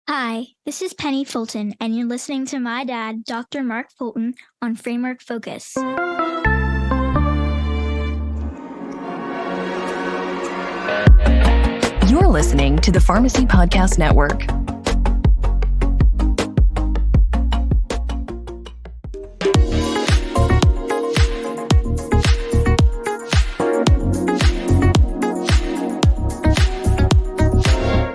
Hi, this is Penny Fulton, and you're listening to my dad, Dr. Mark Fulton, on Framework Focus. You're listening to the Pharmacy Podcast Network.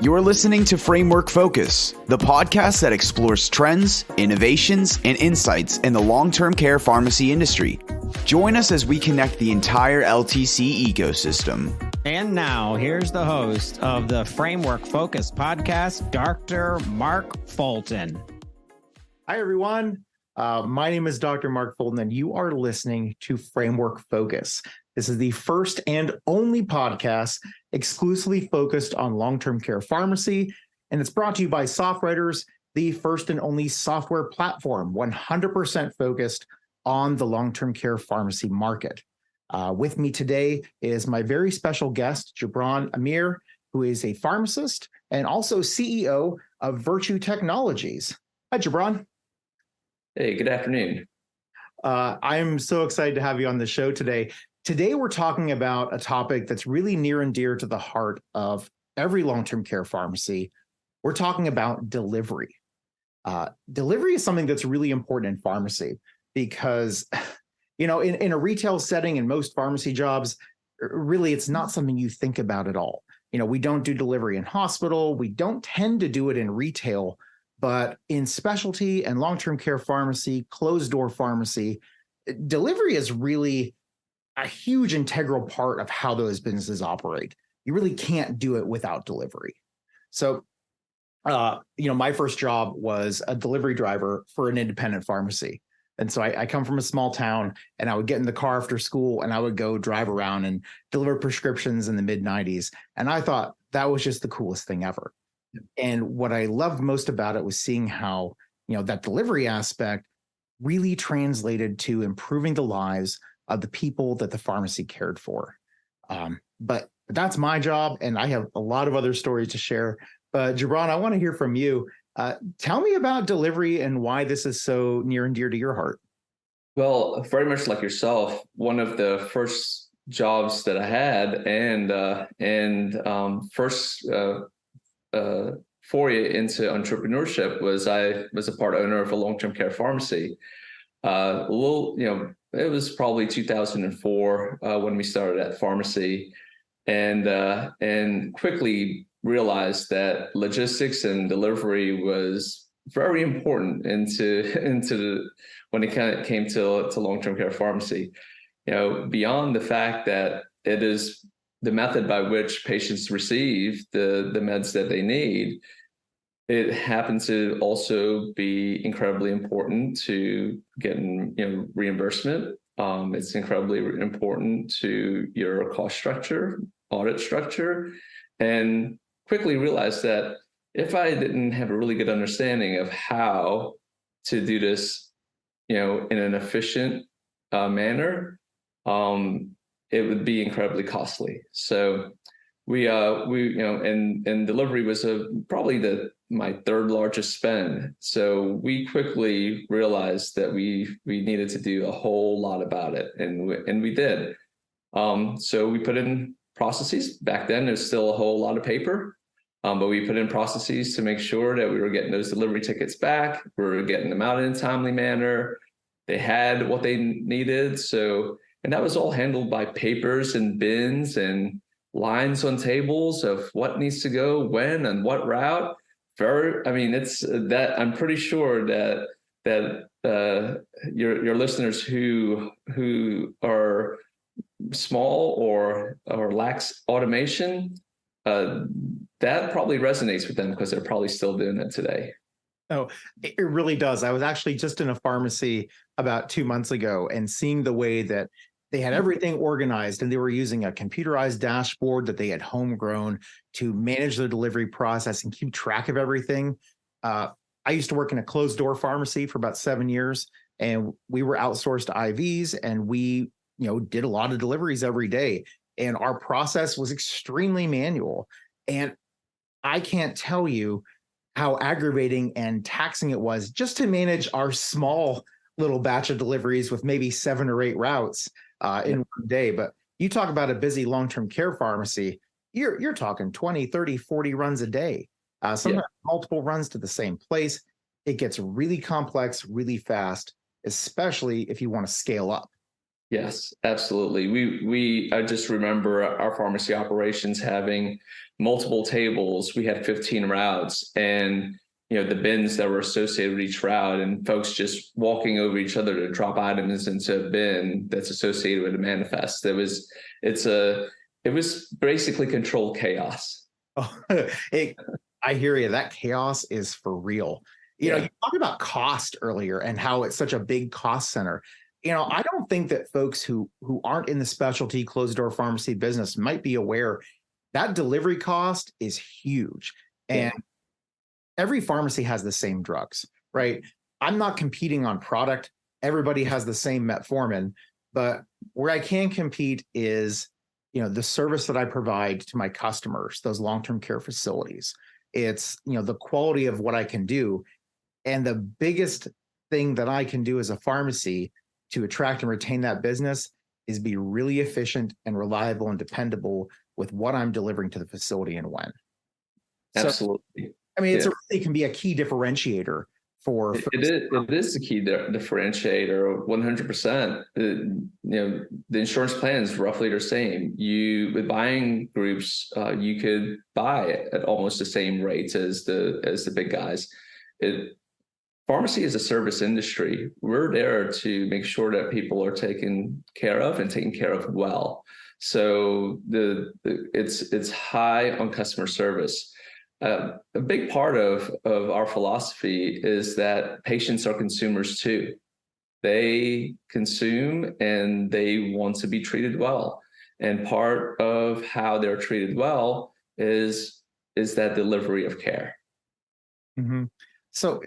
You're listening to Framework Focus, the podcast that explores trends, innovations, and insights in the long-term care pharmacy industry. Join us as we connect the entire LTC ecosystem. And now, here's the host of the Framework Focus podcast, Dr. Mark Fulton. Hi, everyone. My name is Dr. Mark Fulton, and you are listening to Framework Focus. This is the first and only podcast exclusively focused on long-term care pharmacy, and it's brought to you by SoftWriters, the first and only software platform 100% focused on the long-term care pharmacy market. With me today is my very special guest, Gibran Ameer, who is a pharmacist and also CEO of VirtueTechnologies. Hi, Gibran. Hey, good afternoon. I'm so excited to have you on the show today. Today, we're talking about a topic that's really near and dear to the heart of every long-term care pharmacy. We're talking about delivery. Delivery is something that's really important in pharmacy because, in a retail setting in most pharmacy jobs, really, it's not something you think about at all. We don't do delivery in hospital. We don't tend to do it in retail, but in specialty and long-term care pharmacy, closed-door pharmacy, delivery is really a huge integral part of how those businesses operate. You really can't do it without delivery. So, my first job was a delivery driver for an independent pharmacy. And so I come from a small town, and I would get in the car after school and I would go drive around and deliver prescriptions in the mid-90s. And I thought that was just the coolest thing ever. And what I loved most about it was seeing how, that delivery aspect really translated to improving the lives of the people that the pharmacy cared for. But that's my job, and I have a lot of other stories to share. But Gibran, I want to hear from you. Tell me about delivery and why this is so near and dear to your heart. Well, very much like yourself, one of the first jobs that I had and first foray into entrepreneurship was I was a part owner of a long-term care pharmacy. It was probably 2004 when we started at pharmacy, and quickly realized that logistics and delivery was very important when it kind of came to long-term care pharmacy. Beyond the fact that it is the method by which patients receive the meds that they need, it happens to also be incredibly important to getting reimbursement. It's incredibly important to your cost structure, audit structure, and quickly realized that if I didn't have a really good understanding of how to do this, in an efficient manner, it would be incredibly costly. So and delivery was probably my third largest spend. So we quickly realized that we needed to do a whole lot about it, and we did. So we put in processes. Back then, there's still a whole lot of paper, but we put in processes to make sure that we were getting those delivery tickets back. We were getting them out in a timely manner. They had what they needed. And that was all handled by papers and bins and lines on tables of what needs to go when and what route. It's that I'm pretty sure that your listeners who are small or lacks automation, that probably resonates with them because they're probably still doing it today. Oh, it really does. I was actually just in a pharmacy about 2 months ago and seeing the way that they had everything organized, and they were using a computerized dashboard that they had homegrown to manage the delivery process and keep track of everything. I used to work in a closed door pharmacy for about 7 years, and we were outsourced to IVs, and we, did a lot of deliveries every day. And our process was extremely manual. And I can't tell you how aggravating and taxing it was just to manage our small little batch of deliveries with maybe 7 or 8 routes in one day. But you talk about a busy long-term care pharmacy, you're talking 20, 30, 40 runs a day, sometimes multiple runs to the same place. It gets really complex really fast, especially if you want to scale up. Yes, absolutely. I just remember our pharmacy operations having multiple tables. We had 15 routes, and the bins that were associated with each route, and folks just walking over each other to drop items into a bin that's associated with a manifest. It was basically controlled chaos. Oh, I hear you. That chaos is for real. You talked about cost earlier and how it's such a big cost center. I don't think that folks who aren't in the specialty closed door pharmacy business might be aware that delivery cost is huge. And every pharmacy has the same drugs, right? I'm not competing on product. Everybody has the same metformin, but where I can compete is, the service that I provide to my customers, those long-term care facilities. It's, the quality of what I can do. And the biggest thing that I can do as a pharmacy to attract and retain that business is be really efficient and reliable and dependable with what I'm delivering to the facility and when. Absolutely. I mean, it can be a key differentiator for it is the key differentiator 100%. The insurance plan is roughly the same. With buying groups, you could buy at almost the same rates as the big guys. Pharmacy is a service industry. We're there to make sure that people are taken care of and taken care of well. So it's high on customer service. A big part of our philosophy is that patients are consumers too. They consume and they want to be treated well. And part of how they're treated well is that delivery of care. Mm-hmm. So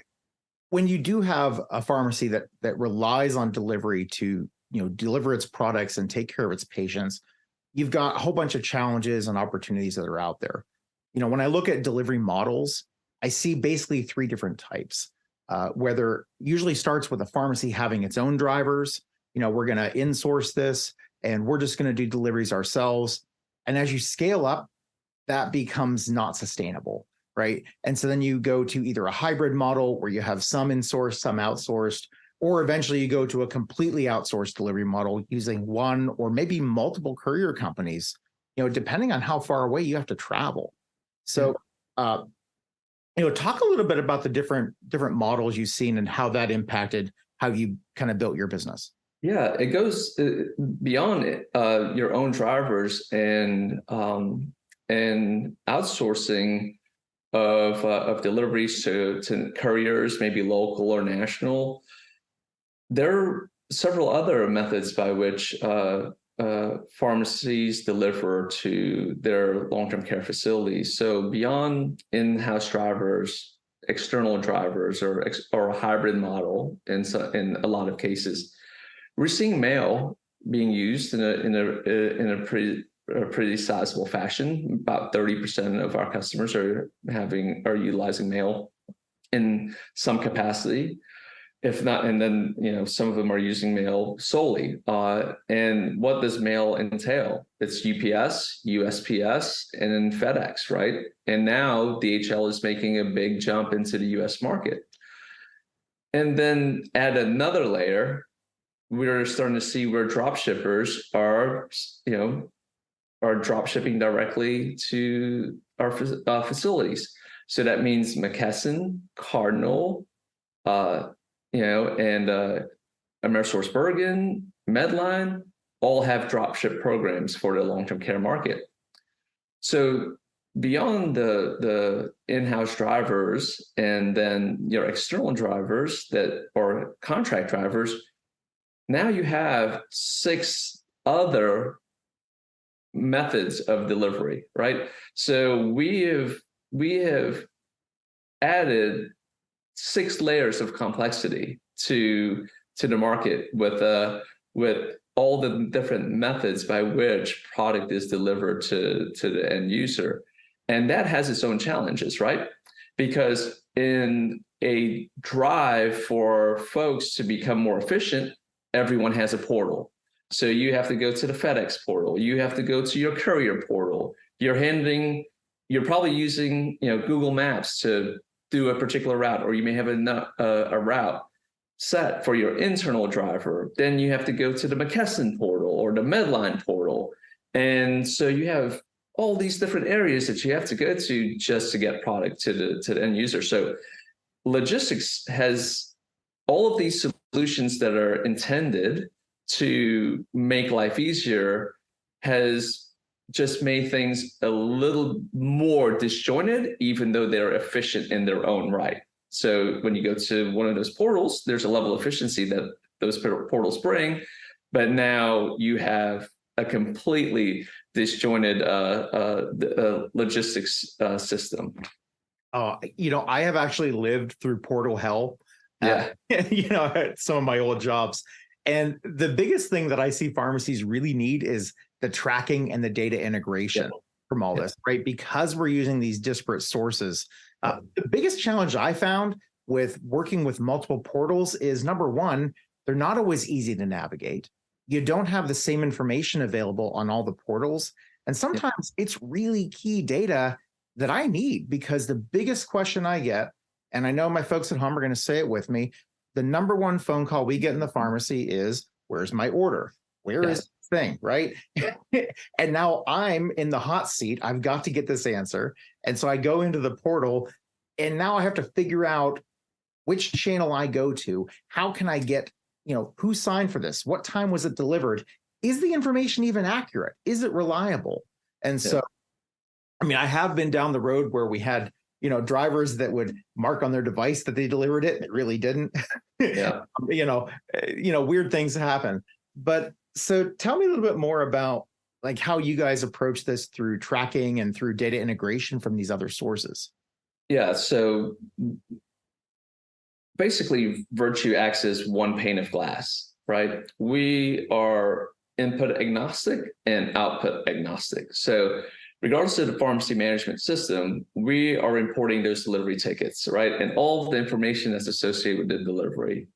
when you do have a pharmacy that relies on delivery to deliver its products and take care of its patients, you've got a whole bunch of challenges and opportunities that are out there. When I look at delivery models, I see basically 3 different types. Whether usually starts with a pharmacy having its own drivers. We're going to insource this and we're just going to do deliveries ourselves. And as you scale up, that becomes not sustainable. Right. And so then you go to either a hybrid model where you have some insourced, some outsourced, or eventually you go to a completely outsourced delivery model using one or maybe multiple courier companies, depending on how far away you have to travel. So, talk a little bit about the different models you've seen and how that impacted how you kind of built your business. Yeah, it goes beyond your own drivers and outsourcing of deliveries to couriers, maybe local or national. There are several other methods by which pharmacies deliver to their long-term care facilities. So beyond in-house drivers, external drivers, or a hybrid model in a lot of cases, we're seeing mail being used in a pretty sizable fashion. About 30% of our customers are utilizing mail in some capacity. If not, and then some of them are using mail solely. And what does mail entail? It's UPS, USPS, and then FedEx, right? And now DHL is making a big jump into the US market. And then add another layer, we're starting to see where drop shippers are drop shipping directly to our facilities. So that means McKesson, Cardinal, and AmerisourceBergen, Medline, all have drop ship programs for the long-term care market. So beyond the in-house drivers and then your external drivers that are contract drivers, now you have 6 other methods of delivery, right? So we have added 6 layers of complexity to the market with all the different methods by which product is delivered to the end user. And that has its own challenges, right? because in a drive for folks to become more efficient, everyone has a portal. So you have to go to the FedEx portal. You have to go to your courier portal. You're probably using, Google Maps to do a particular route, or you may have a route set for your internal driver. Then you have to go to the McKesson portal or the Medline portal. And so you have all these different areas that you have to go to just to get product to the end user. So logistics has all of these solutions that are intended to make life easier, has just made things a little more disjointed, even though they're efficient in their own right. So when you go to one of those portals, there's a level of efficiency that those portals bring, but now you have a completely disjointed logistics system. I have actually lived through portal hell. At some of my old jobs. And the biggest thing that I see pharmacies really need is the tracking and the data integration from all this, right? Because we're using these disparate sources. The biggest challenge I found with working with multiple portals is, number one, they're not always easy to navigate. You don't have the same information available on all the portals. And sometimes it's really key data that I need, because the biggest question I get, and I know my folks at home are going to say it with me, the number one phone call we get in the pharmacy is, where's my order? Where is this thing, right? And now I'm in the hot seat. I've got to get this answer. And so I go into the portal, and now I have to figure out which channel I go to. How can I get, who signed for this? What time was it delivered? Is the information even accurate? Is it reliable? And so, I have been down the road where we had, drivers that would mark on their device that they delivered it, and it really didn't. Weird things happen. But so tell me a little bit more about like how you guys approach this through tracking and through data integration from these other sources. Yeah. So basically, Virtue acts as one pane of glass, right? We are input agnostic and output agnostic. So regardless of the pharmacy management system, we are importing those delivery tickets, right? And all of the information that's associated with the delivery.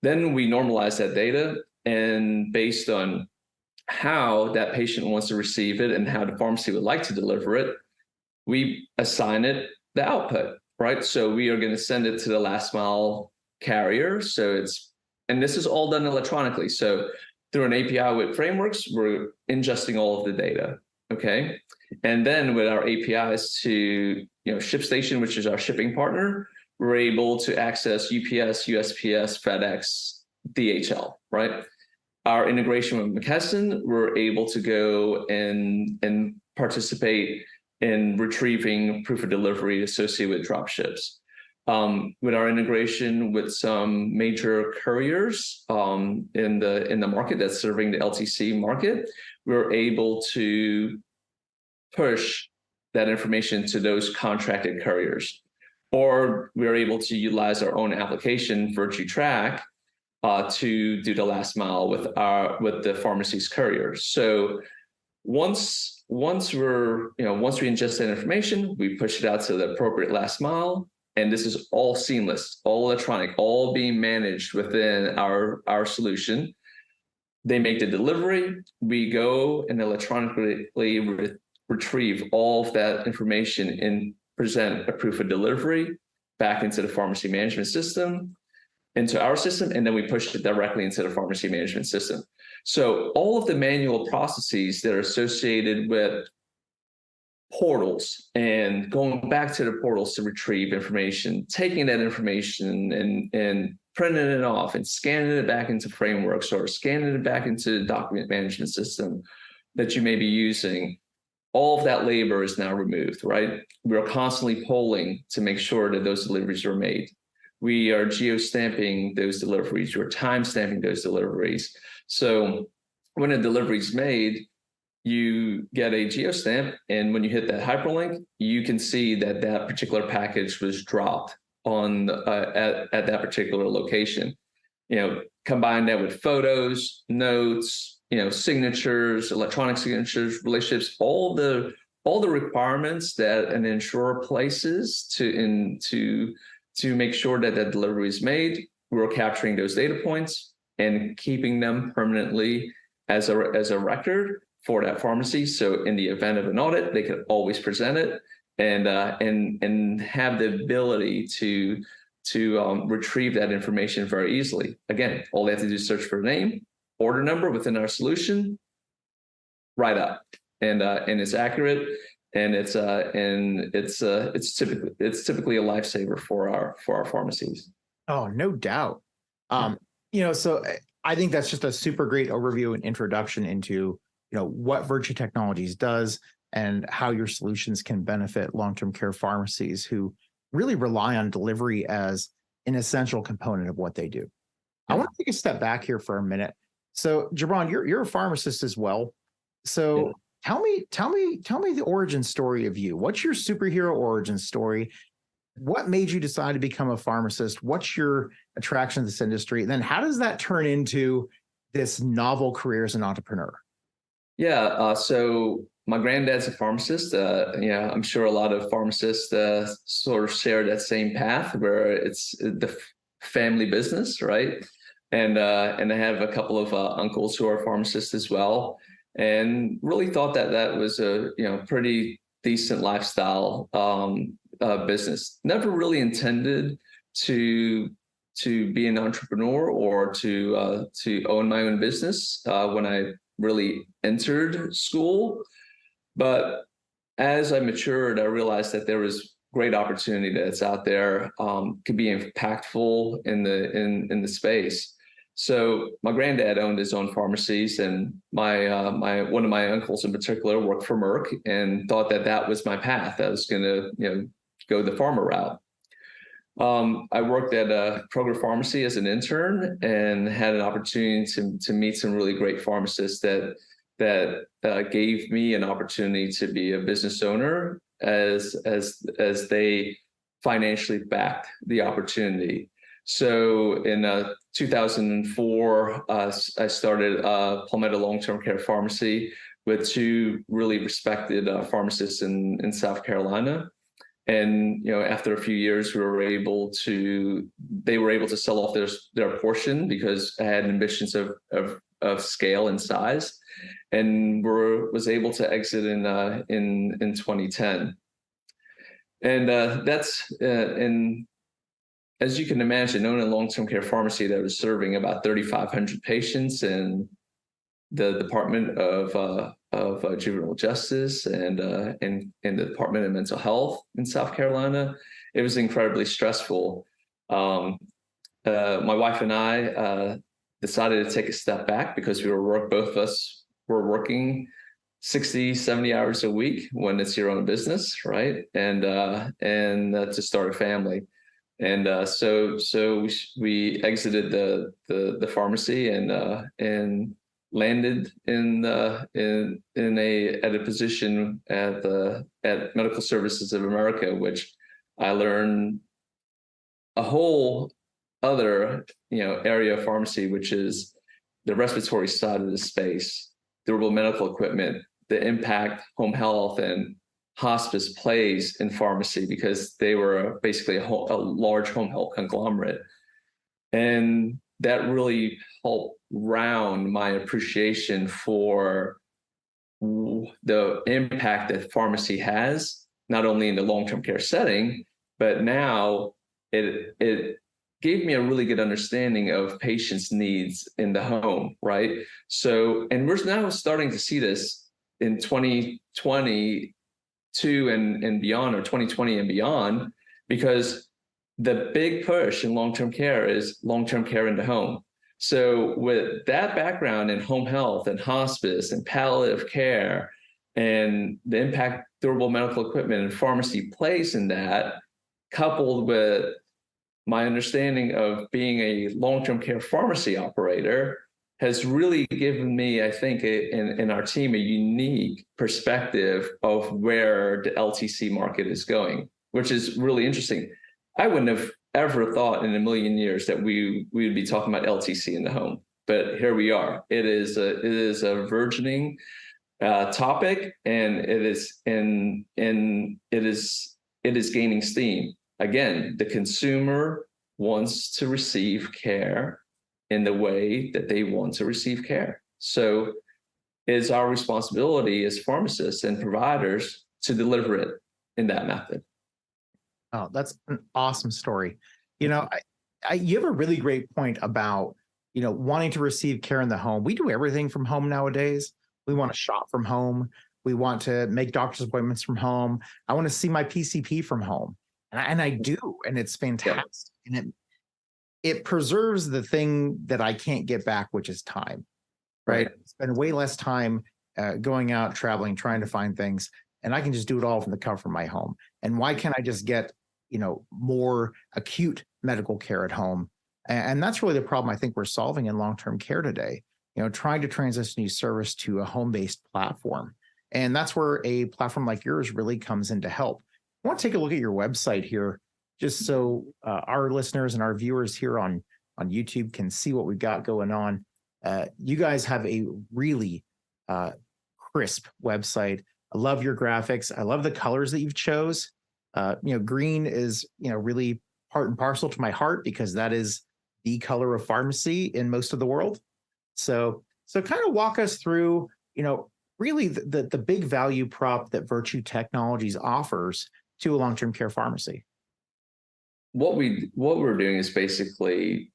Then we normalize that data, and based on how that patient wants to receive it and how the pharmacy would like to deliver it, we assign it the output, right? So we are going to send it to the last mile carrier. And this is all done electronically. So through an API with frameworks, we're ingesting all of the data. Okay. And then with our APIs to, ShipStation, which is our shipping partner, we're able to access UPS, USPS, FedEx, DHL, right? Our integration with McKesson, we're able to go and participate in retrieving proof of delivery associated with drop ships. With our integration with some major couriers in the market that's serving the LTC market, we're able to push that information to those contracted couriers. Or we're able to utilize our own application, VirtueTech, to do the last mile with the pharmacy's couriers. So once we ingest that information, we push it out to the appropriate last mile. And this is all seamless, all electronic, all being managed within our solution. They make the delivery. We go and electronically retrieve all of that information and present a proof of delivery back into the pharmacy management system, into our system, and then we push it directly into the pharmacy management system. So all of the manual processes that are associated with portals and going back to the portals to retrieve information, taking that information and printing it off and scanning it back into frameworks or scanning it back into the document management system that you may be using, all of that labor is now removed, right? We're constantly polling to make sure that those deliveries are made. We are geo-stamping those deliveries. We're time-stamping those deliveries. So when a delivery is made, you get a geo-stamp, and when you hit that hyperlink, you can see that that particular package was dropped on at that particular location. Combine that with photos, notes, signatures, electronic signatures, relationships, all the all the requirements that an insurer places to make sure that that delivery is made. We're capturing those data points and keeping them permanently as a record for that pharmacy. So in the event of an audit, they can always present it and have the ability to retrieve that information very easily. Again, all they have to do is search for a name, order number within our solution, right up, and it's accurate, and it's typically a lifesaver for our pharmacies. Oh, no doubt. So I think that's just a super great overview and introduction into, what Virtue Technologies does and how your solutions can benefit long-term care pharmacies who really rely on delivery as an essential component of what they do. I want to take a step back here for a minute. So, Gibran, you're a pharmacist as well. So tell me the origin story of you. What's your superhero origin story? What made you decide to become a pharmacist? What's your attraction to this industry? And then how does that turn into this novel career as an entrepreneur? So my granddad's a pharmacist. I'm sure a lot of pharmacists sort of share that same path where it's the family business, right? And I have a couple of uncles who are pharmacists as well, and really thought that was a pretty decent lifestyle business. Never really intended to be an entrepreneur or to own my own business when I really entered school. But as I matured, I realized that there was great opportunity that's out there, could be impactful in the space. So my granddad owned his own pharmacies, and my one of my uncles in particular worked for Merck, and thought that was my path. I was going to go the pharma route. I worked at Kroger Pharmacy as an intern and had an opportunity to meet some really great pharmacists that gave me an opportunity to be a business owner as they financially backed the opportunity. So in 2004, I started Palmetto Long-Term Care Pharmacy with two really respected pharmacists in South Carolina. And after a few years, they were able to sell off their portion because I had ambitions of scale and size, and was able to exit in 2010. And and as you can imagine, owning a long-term care pharmacy that was serving about 3,500 patients in the Department of Juvenile Justice and in the Department of Mental Health in South Carolina, it was incredibly stressful. My wife and I decided to take a step back because both of us were working 60, 70 hours a week when it's your own business, right? And to start a family. And so we exited the pharmacy and landed at a position at Medical Services of America, which I learned a whole other area of pharmacy, which is the respiratory side of the space, durable medical equipment, the impact home health and hospice plays in pharmacy, because they were basically a large home health conglomerate. And that really helped round my appreciation for the impact that pharmacy has, not only in the long-term care setting, but now it gave me a really good understanding of patients' needs in the home, right? So, and we're now starting to see this in 2022 and beyond, or 2020 and beyond, because the big push in long-term care is long-term care in the home. So with that background in home health and hospice and palliative care and the impact durable medical equipment and pharmacy plays in that, coupled with my understanding of being a long-term care pharmacy operator, has really given me, I think, in our team, a unique perspective of where the LTC market is going, which is really interesting. I wouldn't have ever thought in a million years that we would be talking about LTC in the home, but here we are. It is a burgeoning topic, and it is gaining steam. Again, the consumer wants to receive care in the way that they want to receive care. So it's our responsibility as pharmacists and providers to deliver it in that method. Oh, that's an awesome story. You know, you have a really great point about, wanting to receive care in the home. We do everything from home nowadays. We want to shop from home. We want to make doctor's appointments from home. I want to see my PCP from home. And I do, and it's fantastic. Yeah. And it preserves the thing that I can't get back, which is time, right? Spend way less time going out, traveling, trying to find things. And I can just do it all from the comfort of my home. And why can't I just get, more acute medical care at home? And that's really the problem I think we're solving in long-term care today, trying to transition these service to a home-based platform. And that's where a platform like yours really comes in to help. I want to take a look at your website here, just so our listeners and our viewers here on YouTube can see what we've got going on. You guys have a really crisp website. I love your graphics. I love the colors that you've chose. Green is, really part and parcel to my heart, because that is the color of pharmacy in most of the world. So kind of walk us through, really the big value prop that Virtue Technologies offers to a long-term care pharmacy. What we're doing is basically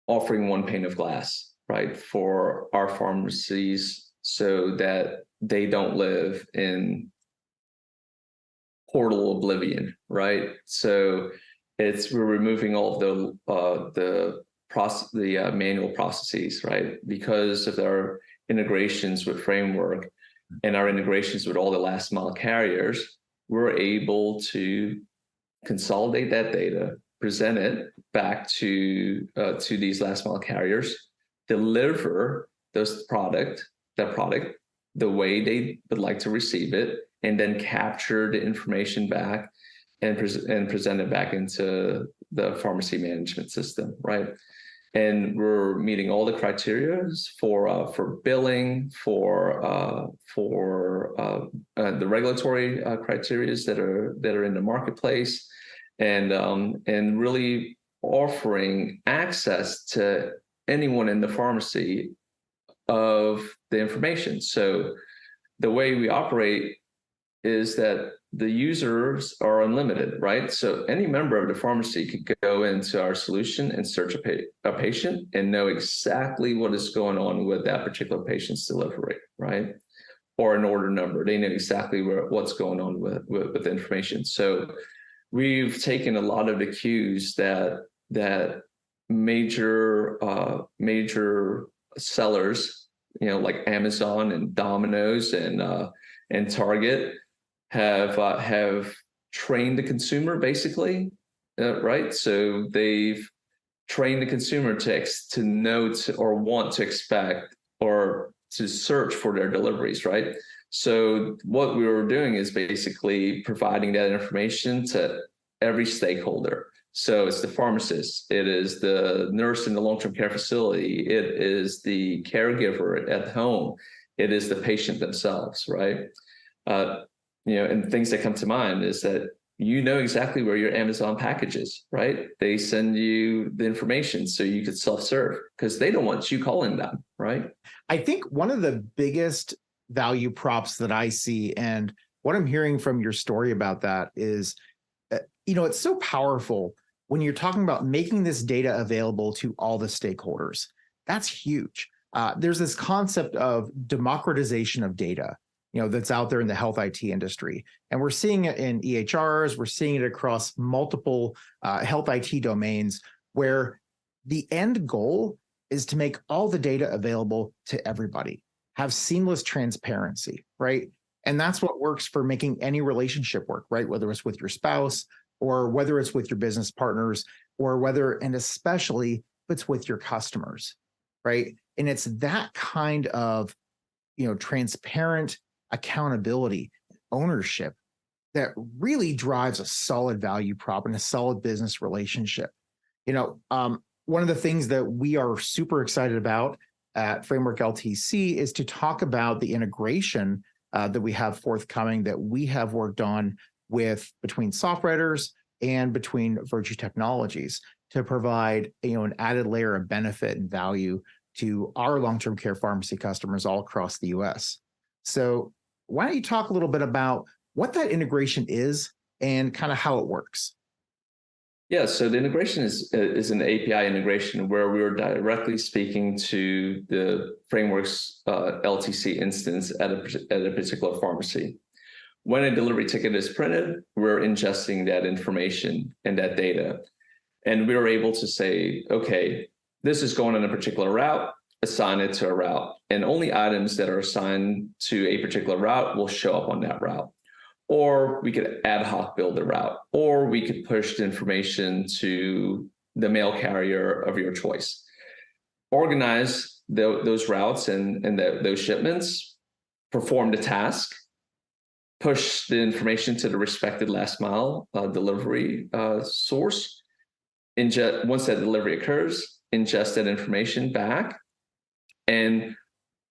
offering one pane of glass, right, for our pharmacies, so that they don't live in portal oblivion, right? So we're removing all of the manual processes, right? Because of our integrations with Framework and our integrations with all the last mile carriers, we're able to consolidate that data, present it back to these last mile carriers, deliver that product the way they would like to receive it, and then capture the information back and present it back into the pharmacy management system, right? And we're meeting all the criteria for billing, for the regulatory criteria that are in the marketplace, and really offering access to anyone in the pharmacy of the information. So the way we operate is that the users are unlimited, right? So any member of the pharmacy could go into our solution and search a patient and know exactly what is going on with that particular patient's delivery, right? Or an order number. They know exactly what's going on with the information. So we've taken a lot of the cues that major sellers, like Amazon and Domino's and Target, have trained the consumer, basically, right? So they've trained the consumer to know or want to expect or to search for their deliveries, right? So what we were doing is basically providing that information to every stakeholder. So it's the pharmacist, it is the nurse in the long-term care facility, it is the caregiver at home, it is the patient themselves, right? And things that come to mind is that exactly where your Amazon package is, right? They send you the information so you could self-serve, because they don't want you calling them, right? I think one of the biggest value props that I see, and what I'm hearing from your story about that is, it's so powerful when you're talking about making this data available to all the stakeholders. That's huge. There's this concept of democratization of data, that's out there in the health IT industry. And we're seeing it in EHRs, we're seeing it across multiple health IT domains, where the end goal is to make all the data available to everybody, have seamless transparency, right? And that's what works for making any relationship work, right? Whether it's with your spouse, or whether it's with your business partners, or and especially if it's with your customers, right? And it's that kind of, transparent accountability, ownership that really drives a solid value prop and a solid business relationship. One of the things that we are super excited about at Framework LTC is to talk about the integration that we have forthcoming that we have worked on with between SoftWriters and between Virtue Technologies to provide an added layer of benefit and value to our long-term care pharmacy customers all across the US. So why don't you talk a little bit about what that integration is and kind of how it works? Yeah, so the integration is an API integration where we're directly speaking to the framework's LTC instance at a particular pharmacy. When a delivery ticket is printed, we're ingesting that information and that data. And we're able to say, okay, this is going on a particular route, assign it to a route. And only items that are assigned to a particular route will show up on that route. Or we could ad hoc build the route, or we could push the information to the mail carrier of your choice. Organize those routes and those shipments, perform the task, push the information to the respected last mile delivery source. Once that delivery occurs, ingest that information back and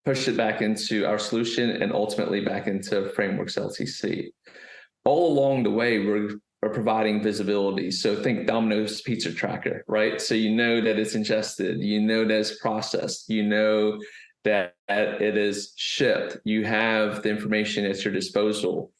push it back into our solution and ultimately back into Frameworks LTC. All along the way, we're providing visibility. So think Domino's pizza tracker, right? So you know that it's ingested, you know that it's processed, you know that it is shipped, you have the information at your disposal.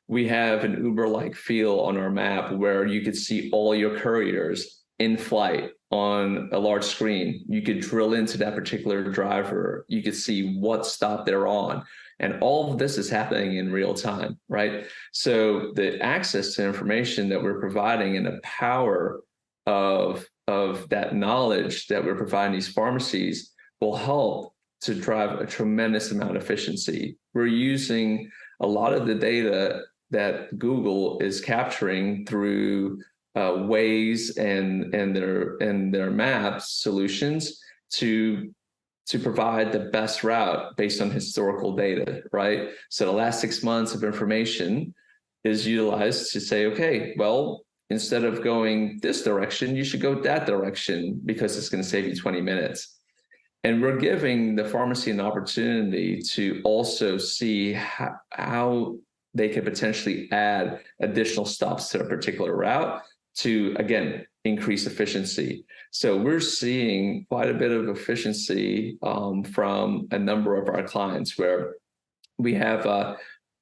We have an Uber-like feel on our map where you could see all your couriers in flight on a large screen. You could drill into that particular driver. You could see what stop they're on. And all of this is happening in real time, right? So the access to information that we're providing and the power of that knowledge that we're providing these pharmacies will help to drive a tremendous amount of efficiency. We're using a lot of the data that Google is capturing through Waze and their maps solutions to provide the best route based on historical data, right? So the last 6 months of information is utilized to say, okay, well, instead of going this direction, you should go that direction because it's going to save you 20 minutes. And we're giving the pharmacy an opportunity to also see how they could potentially add additional stops to a particular route to, again, increase efficiency. So we're seeing quite a bit of efficiency from a number of our clients where we have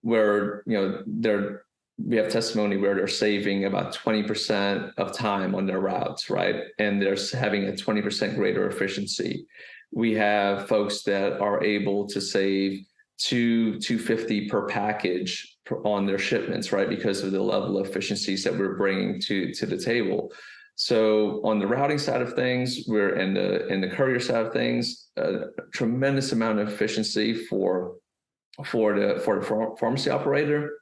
we have testimony where they're saving about 20% of time on their routes, right? And they're having a 20% greater efficiency. We have folks that are able to save $250 per package on their shipments, right? Because of the level of efficiencies that we're bringing to the table. So on the routing side of things, we're in the courier side of things, a tremendous amount of efficiency for the pharmacy operator.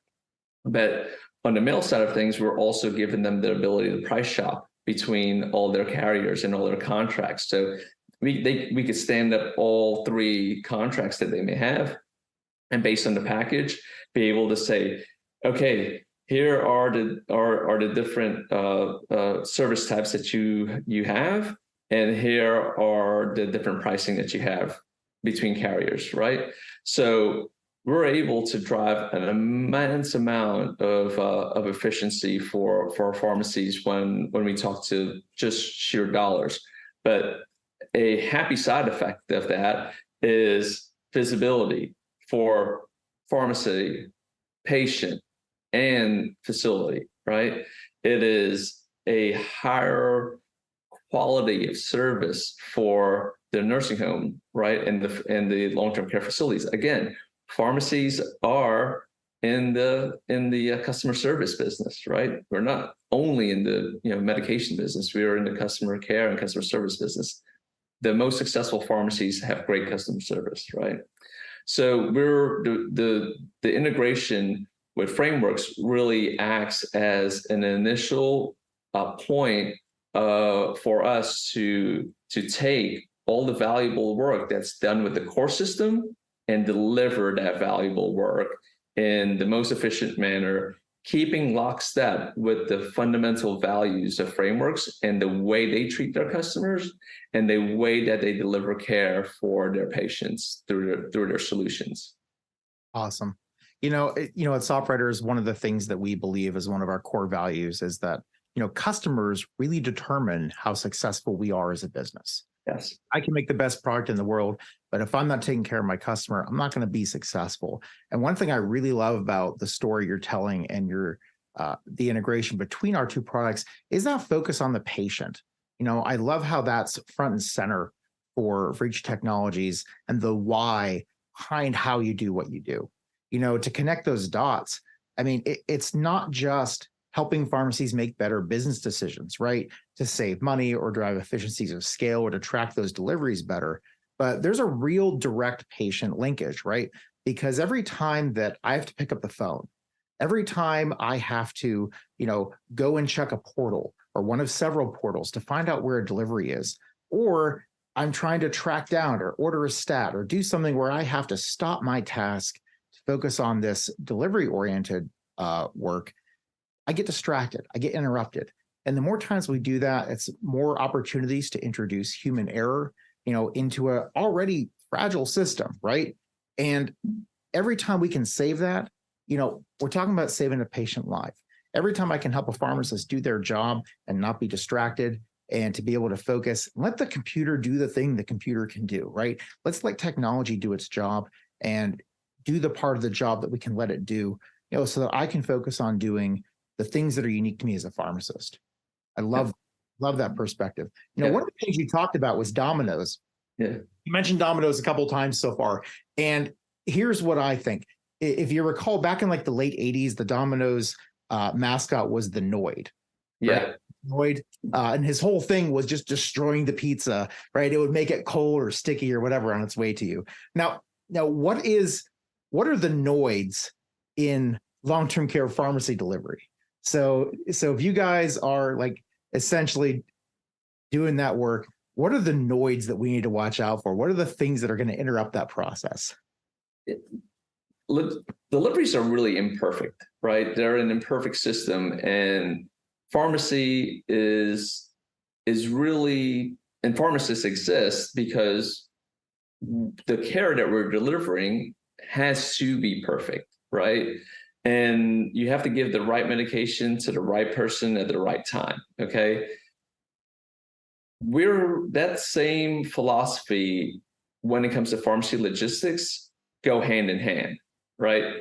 But on the mail side of things, we're also giving them the ability to price shop between all their carriers and all their contracts. So we could stand up all three contracts that they may have, and based on the package, be able to say, okay, here are the different service types that you have, and here are the different pricing that you have between carriers, right? So we're able to drive an immense amount of efficiency for our pharmacies when we talk to just sheer dollars. But a happy side effect of that is visibility for pharmacy, patient, and facility, right? It is a higher quality of service for the nursing home, right? And the long-term care facilities. Again, pharmacies are in the customer service business, right? We're not only in the medication business. We are in the customer care and customer service business. The most successful pharmacies have great customer service, right? So we're the integration with frameworks really acts as an initial point for us to take all the valuable work that's done with the core system and deliver that valuable work in the most efficient manner keeping lockstep with the fundamental values of frameworks and the way they treat their customers and the way that they deliver care for their patients through their solutions. Awesome. At SoftWriters, one of the things that we believe is one of our core values is that, customers really determine how successful we are as a business. Yes. I can make the best product in the world, but if I'm not taking care of my customer, I'm not going to be successful. And one thing I really love about the story you're telling and the integration between our two products is that focus on the patient. I love how that's front and center for each technologies and the why behind how you do what you do. To connect those dots. I mean, it's not just helping pharmacies make better business decisions, right? To save money or drive efficiencies of scale or to track those deliveries better. But there's a real direct patient linkage, right? Because every time that I have to pick up the phone, every time I have to, go and check a portal or one of several portals to find out where a delivery is, or I'm trying to track down or order a stat or do something where I have to stop my task to focus on this delivery-oriented work, I get distracted, I get interrupted. And the more times we do that, it's more opportunities to introduce human error, into a already fragile system, right? And every time we can save that, we're talking about saving a patient life. Every time I can help a pharmacist do their job and not be distracted and to be able to focus, let the computer do the thing the computer can do, right? Let's let technology do its job and do the part of the job that we can let it do, so that I can focus on doing the things that are unique to me as a pharmacist. I love that perspective. One of the things you talked about was Domino's. Yeah. You mentioned Domino's a couple of times so far. And here's what I think. If you recall, back in like the late 80s, the Domino's mascot was the Noid. Yeah. Right? Noid. And his whole thing was just destroying the pizza, right? It would make it cold or sticky or whatever on its way to you. Now, what are the Noids in long-term care pharmacy delivery? So if you guys are like essentially doing that work, what are the noids that we need to watch out for? What are the things that are going to interrupt that process? Deliveries are really imperfect, right? They're an imperfect system, and pharmacy is really, and pharmacists exist because the care that we're delivering has to be perfect, right? And you have to give the right medication to the right person at the right time, okay? That same philosophy when it comes to pharmacy logistics go hand in hand, right?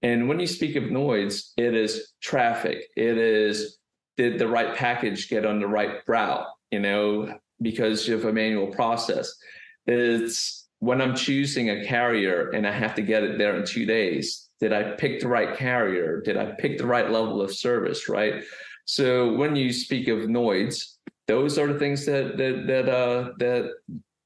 And when you speak of noids, it is traffic. It is, did the right package get on the right route, because you have a manual process. It's when I'm choosing a carrier and I have to get it there in 2 days. Did I pick the right carrier? Did I pick the right level of service, right? So when you speak of noids, those are the things that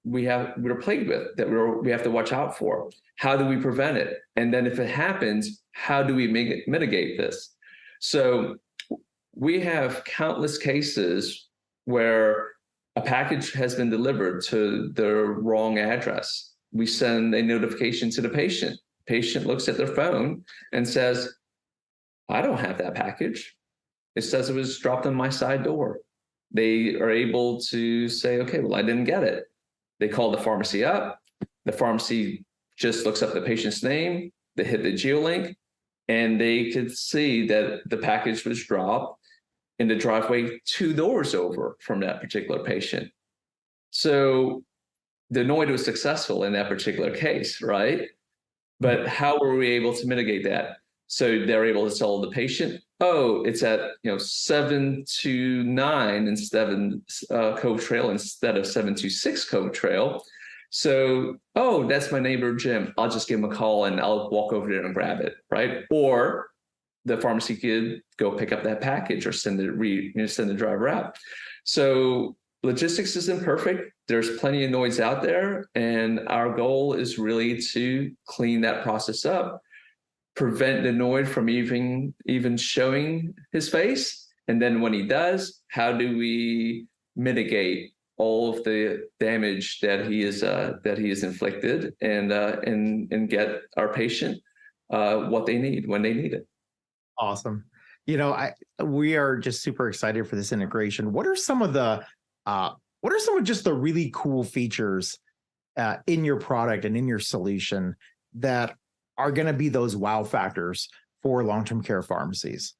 we're plagued with, that we have to watch out for. How do we prevent it? And then if it happens, how do we mitigate this? So we have countless cases where a package has been delivered to the wrong address. We send a notification to the patient. Patient looks at their phone and says, I don't have that package. It says it was dropped on my side door. They are able to say, okay, well, I didn't get it. They call the pharmacy up. The pharmacy just looks up the patient's name. They hit the geolink, and they could see that the package was dropped in the driveway 2 doors over from that particular patient. So the Noid was successful in that particular case, right? But how were we able to mitigate that? So they're able to tell the patient, oh, it's at 729 instead of Cove Trail instead of 726 Cove Trail. So, oh, that's my neighbor Jim. I'll just give him a call and I'll walk over there and grab it, right? Or the pharmacy could go pick up that package or send the driver out. So logistics is imperfect. There's plenty of noise out there, and our goal is really to clean that process up, prevent the Noid from even showing his face. And then when he does, how do we mitigate all of the damage that he is inflicted, and get our patient what they need when they need it. Awesome. We are just super excited for this integration. What are some of just the really cool features in your product and in your solution that are going to be those wow factors for long-term care pharmacies?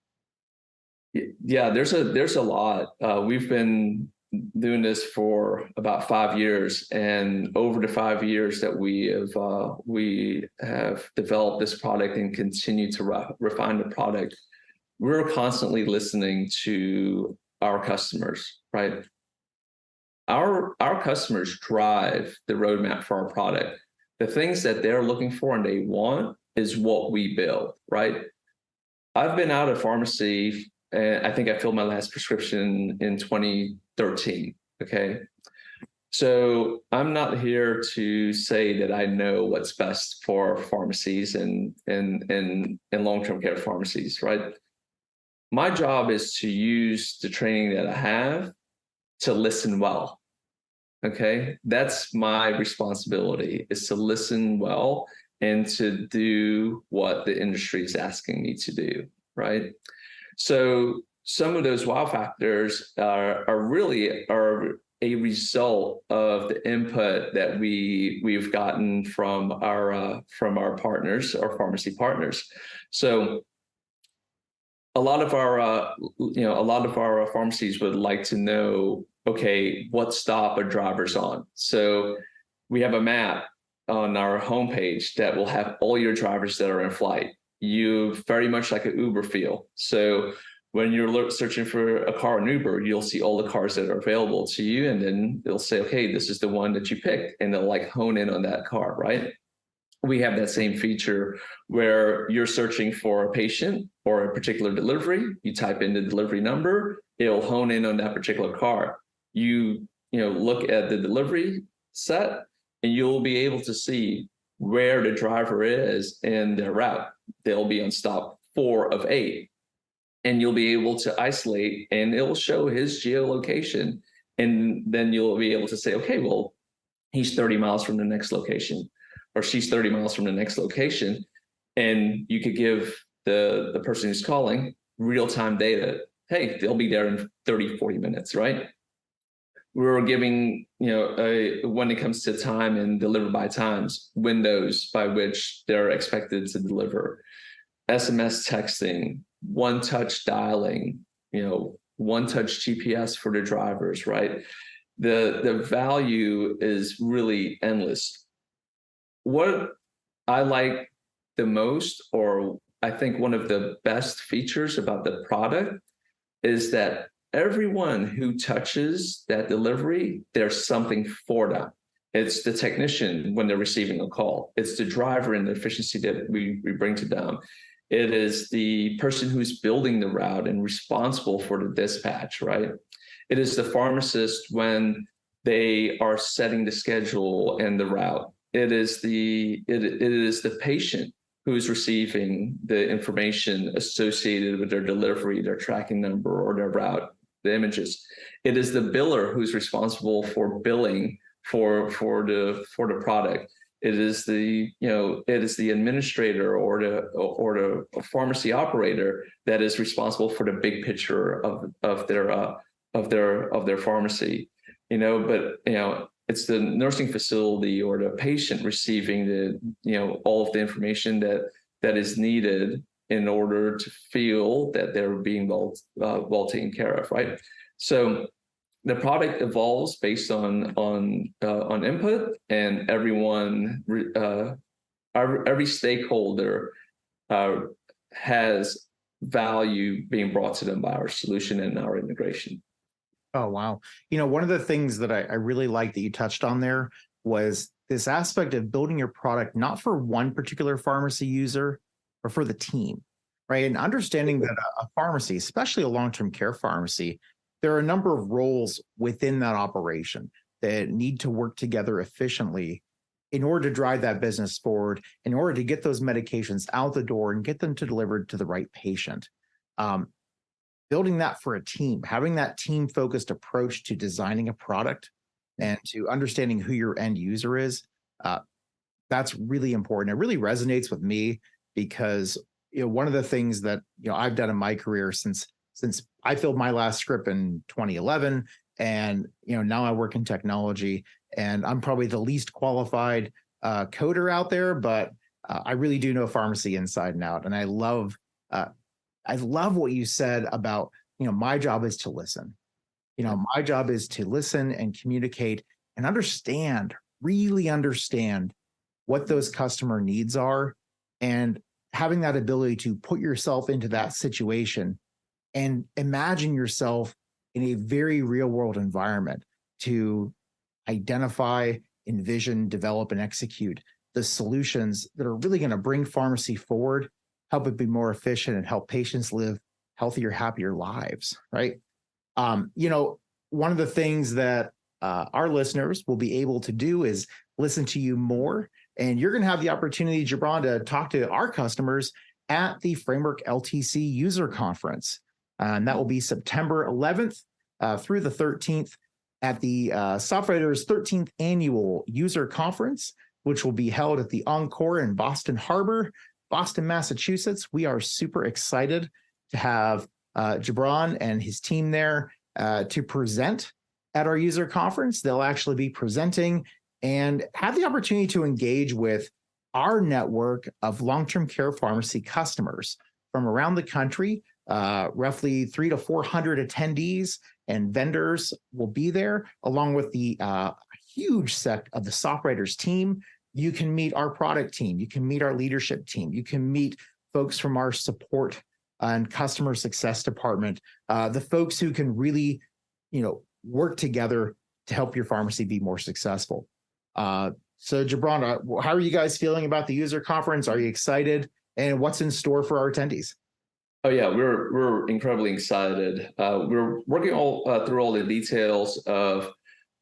Yeah, there's a lot. We've been doing this for about 5 years, and over the 5 years that we have developed this product and continue to refine the product, we're constantly listening to our customers, right? Our customers drive the roadmap for our product. The things that they're looking for and they want is what we build, right? I've been out of pharmacy, and I think I filled my last prescription in 2013. Okay. So I'm not here to say that I know what's best for pharmacies and long-term care pharmacies, right? My job is to use the training that I have to listen well. Okay. That's my responsibility, is to listen well and to do what the industry is asking me to do, right? So some of those wow factors are a result of the input that we've gotten from our partners, our pharmacy partners. So a lot of our pharmacies would like to know, okay, what stop are drivers on? So we have a map on our homepage that will have all your drivers that are in flight. You very much like an Uber feel. So when you're searching for a car in Uber, you'll see all the cars that are available to you, and then they'll say, okay, this is the one that you picked, and they'll like hone in on that car, right? We have that same feature where you're searching for a patient or a particular delivery. You type in the delivery number, it'll hone in on that particular car. You look at the delivery set, and you'll be able to see where the driver is in their route. They'll be on stop 4 of 8. And you'll be able to isolate, and it'll show his geolocation. And then you'll be able to say, okay, well, he's 30 miles from the next location, or she's 30 miles from the next location. And you could give the person who's calling real-time data. Hey, they'll be there in 30, 40 minutes, right? We're giving, when it comes to time and deliver by times, windows by which they're expected to deliver, SMS texting, one-touch dialing, one-touch GPS for the drivers, right? The value is really endless. What I like the most, or I think one of the best features about the product, is that everyone who touches that delivery, there's something for them. It's the technician when they're receiving a call. It's the driver and the efficiency that we bring to them. It is the person who's building the route and responsible for the dispatch, right? It is the pharmacist when they are setting the schedule and the route. It is the patient who's receiving the information associated with their delivery, their tracking number, or their route, the images. It is the biller who's responsible for billing for the product. It is the administrator or the pharmacy operator that is responsible for the big picture of their pharmacy. It's the nursing facility or the patient receiving all of the information that is needed in order to feel that they're being well taken care of, right? So the product evolves based on input, and every stakeholder has value being brought to them by our solution and our integration. Oh, wow. One of the things that I really like that you touched on there was this aspect of building your product not for one particular pharmacy user, but for the team, right? And understanding that a pharmacy, especially a long-term care pharmacy, there are a number of roles within that operation that need to work together efficiently in order to drive that business forward, in order to get those medications out the door and get them delivered to the right patient. Building that for a team, having that team-focused approach to designing a product and to understanding who your end user is, that's really important. It really resonates with me because one of the things that I've done in my career since I filled my last script in 2011, and now I work in technology, and I'm probably the least qualified coder out there, but I really do know pharmacy inside and out, and I love what you said about my job is to listen. My job is to listen and communicate and really understand what those customer needs are, and having that ability to put yourself into that situation and imagine yourself in a very real world environment to identify, envision, develop, and execute the solutions that are really going to bring pharmacy forward, help it be more efficient, and help patients live healthier, happier lives, right? One of the things that our listeners will be able to do is listen to you more. And you're going to have the opportunity, Gibran, to talk to our customers at the Framework LTC User Conference. And that will be September 11th through the 13th at the SoftWriters 13th Annual User Conference, which will be held at the Encore in Boston Harbor, Boston, Massachusetts. We are super excited to have Gibran and his team there to present at our user conference. They'll actually be presenting and have the opportunity to engage with our network of long-term care pharmacy customers from around the country. Roughly 300 to 400 attendees and vendors will be there, along with the huge set of the SoftWriters team. You can meet our product team. You can meet our leadership team. You can meet folks from our support and customer success department, the folks who can really, work together to help your pharmacy be more successful. So Gibran, how are you guys feeling about the user conference? Are you excited? And what's in store for our attendees? Oh yeah, we're incredibly excited. We're working through all the details of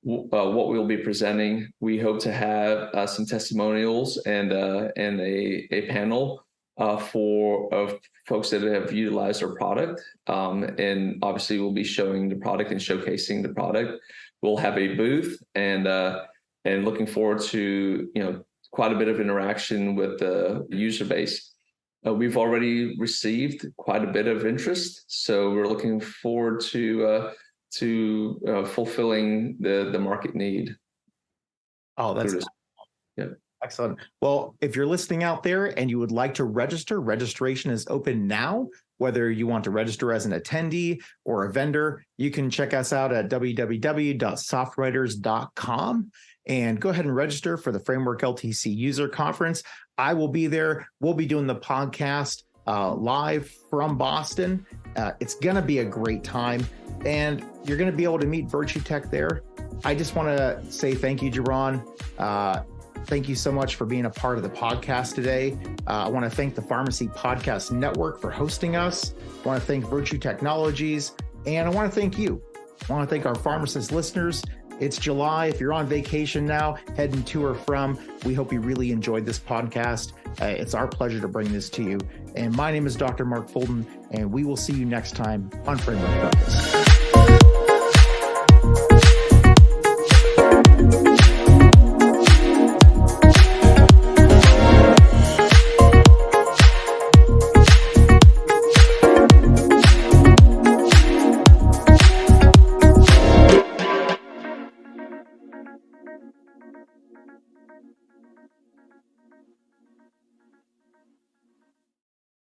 what we'll be presenting. We hope to have some testimonials and a panel of folks that have utilized our product, and obviously we'll be showing the product and showcasing the product. We'll have a booth and looking forward to quite a bit of interaction with the user base. We've already received quite a bit of interest, so we're looking forward to fulfilling the market need. Oh, that's excellent. Well, if you're listening out there and you would like to register, registration is open now. Whether you want to register as an attendee or a vendor, you can check us out at www.softwriters.com and go ahead and register for the Framework LTC User Conference. I will be there. We'll be doing the podcast live from Boston. It's going to be a great time, and you're going to be able to meet VirtueTech there. I just want to say thank you, Gibran. Thank you so much for being a part of the podcast today. I want to thank the Pharmacy Podcast Network for hosting us. I want to thank Virtue Technologies, and I want to thank you. I want to thank our pharmacist listeners. It's July. If you're on vacation now, heading to or from, we hope you really enjoyed this podcast. It's our pleasure to bring this to you. And my name is Dr. Mark Fulton, and we will see you next time on Framework Focus.